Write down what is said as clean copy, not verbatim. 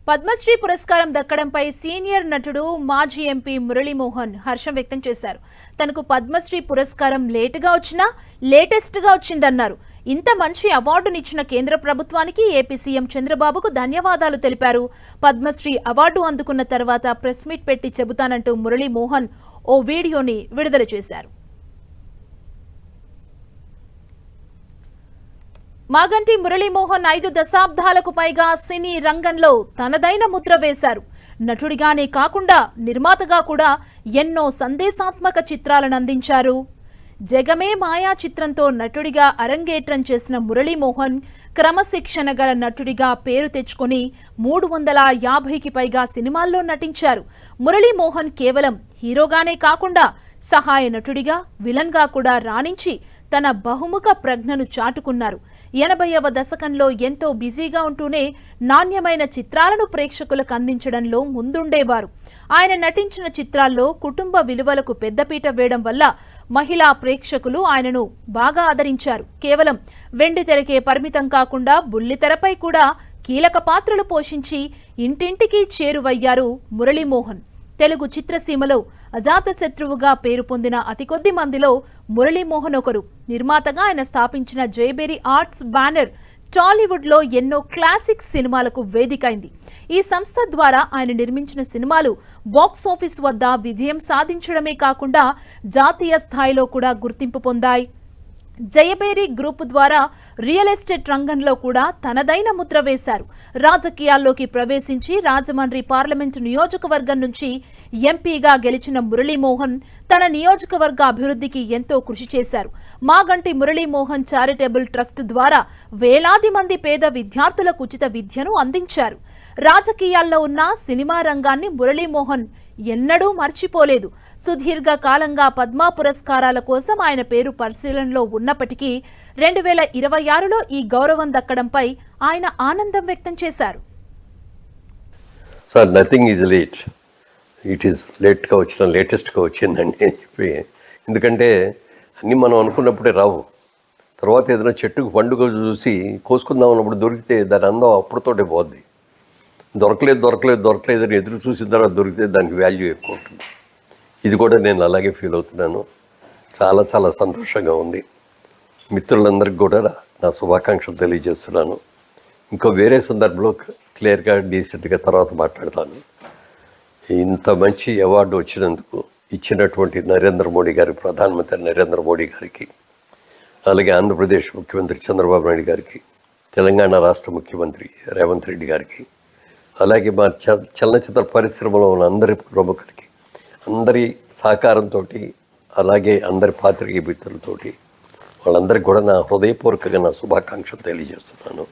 పద్మశ్రీ పురస్కారం దక్కడంపై సీనియర్ నటుడు మాజీ ఎంపీ మురళీమోహన్ హర్షం వ్యక్తం చేశారు. తనకు పద్మశ్రీ పురస్కారం లేటుగా వచ్చినా లేటెస్ట్గా వచ్చిందన్నారు. ఇంత మంచి అవార్డునిచ్చిన కేంద్ర ప్రభుత్వానికి ఏపీ సీఎం చంద్రబాబుకు ధన్యవాదాలు తెలిపారు. పద్మశ్రీ అవార్డు అందుకున్న తర్వాత ప్రెస్ మీట్ పెట్టి చెబుతానంటూ మురళీమోహన్ ఓ వీడియోని విడుదల చేశారు. మాగంటి మురళీమోహన్ 5 దశాబ్దాలకు పైగా సినీ రంగంలో తనదైన ముద్ర వేశారు. నటుడిగానే కాకుండా నిర్మాతగా కూడా ఎన్నో సందేశాత్మక చిత్రాలను అందించారు. జగమే మాయా చిత్రంతో నటుడిగా అరంగేట్రం చేసిన మురళీమోహన్ క్రమశిక్షణ గల నటుడిగా పేరు తెచ్చుకొని 350కి పైగా సినిమాల్లో నటించారు. మురళీమోహన్ కేవలం హీరోగానే కాకుండా సహాయ నటుడిగా, విలన్గా కూడా రాణించి తన బహుముఖ ప్రజ్ఞను చాటుకున్నారు. 80వ దశకంలో ఎంతో బిజీగా ఉంటూనే నాణ్యమైన చిత్రాలను ప్రేక్షకులకు అందించడంలో ముందుండేవారు. ఆయన నటించిన చిత్రాల్లో కుటుంబ విలువలకు పెద్దపీట వేయడం వల్ల మహిళా ప్రేక్షకులు ఆయనను బాగా ఆదరించారు. కేవలం వెండి తెరకే పరిమితం కాకుండా బుల్లితెరపై కూడా కీలక పాత్రలు పోషించి ఇంటింటికి చేరువయ్యారు మురళీమోహన్. తెలుగు చిత్రసీమలో అజాతశత్రువుగా పేరు పొందిన అతి కొద్ది మందిలో మురళీమోహన్ ఒకరు. నిర్మాతగా ఆయన స్థాపించిన జయబేరి ఆర్ట్స్ బ్యానర్ టాలీవుడ్లో ఎన్నో క్లాసిక్ సినిమాలకు వేదికైంది. ఈ సంస్థ ద్వారా ఆయన నిర్మించిన సినిమాలు బాక్సాఫీస్ వద్ద విజయం సాధించడమే కాకుండా జాతీయ స్థాయిలో కూడా గుర్తింపు పొందాయి. జయబేరి గ్రూప్ ద్వారా రియల్ ఎస్టేట్ రంగంలో కూడా తనదైన ముద్ర వేశారు. రాజకీయాల్లోకి ప్రవేశించి రాజమండ్రి పార్లమెంటు నియోజకవర్గం నుంచి ఎంపీగా గెలిచిన మురళీమోహన్ తన నియోజకవర్గ అభివృద్ధికి ఎంతో కృషి చేశారు. మాగంటి మురళీమోహన్ చారిటబుల్ ట్రస్ట్ ద్వారా వేలాది మంది పేద విద్యార్థులకు ఉచిత విద్యను అందించారు. రాజకీయాల్లో ఉన్న సినిమా రంగాన్ని మురళీమోహన్ ఎన్నడూ మర్చిపోలేదు. సుదీర్ఘ కాలంగా పద్మ పురస్కారాల కోసం ఆయన పేరు పరిశీలనలో ఉన్నప్పటికీ 2026లో ఈ గౌరవం దక్కడంపై ఆయన ఆనందం వ్యక్తం చేశారు. Sir, nothing is late. It is లేట్గా వచ్చిన లేటెస్ట్గా వచ్చిందండి అని చెప్పి, ఎందుకంటే అన్నీ మనం అనుకున్నప్పుడే రావు. తర్వాత ఏదైనా చెట్టుకు పండుగ చూసి కోసుకుందాం అన్నప్పుడు దొరికితే దాని అందం అప్పుడుతోటే పోద్ది. దొరకలేదని ఎదురు చూసిన తర్వాత దొరికితే దానికి వాల్యూ ఎక్కువ ఉంటుంది. ఇది కూడా నేను అలాగే ఫీల్ అవుతున్నాను. చాలా చాలా సంతోషంగా ఉంది. మిత్రులందరికీ కూడా నా శుభాకాంక్షలు తెలియజేస్తున్నాను. ఇంకో వేరే సందర్భంలో క్లియర్గా డీసెంట్గా తర్వాత మాట్లాడతాను. ఇంత మంచి అవార్డు వచ్చినందుకు ఇచ్చినటువంటి నరేంద్ర మోడీ గారి, ప్రధానమంత్రి నరేంద్ర మోడీ గారికి, అలాగే ఆంధ్రప్రదేశ్ ముఖ్యమంత్రి చంద్రబాబు నాయుడు గారికి, తెలంగాణ రాష్ట్ర ముఖ్యమంత్రి రేవంత్ రెడ్డి గారికి, అలాగే మా చలనచిత్ర పరిశ్రమలో ఉన్న అందరి ప్రముఖులకి, అందరి సహకారంతో, అలాగే అందరి పాత్రికేయ మిత్రులతోటి వాళ్ళందరికీ కూడా నా హృదయపూర్వకంగా నా శుభాకాంక్షలు తెలియజేస్తున్నాను.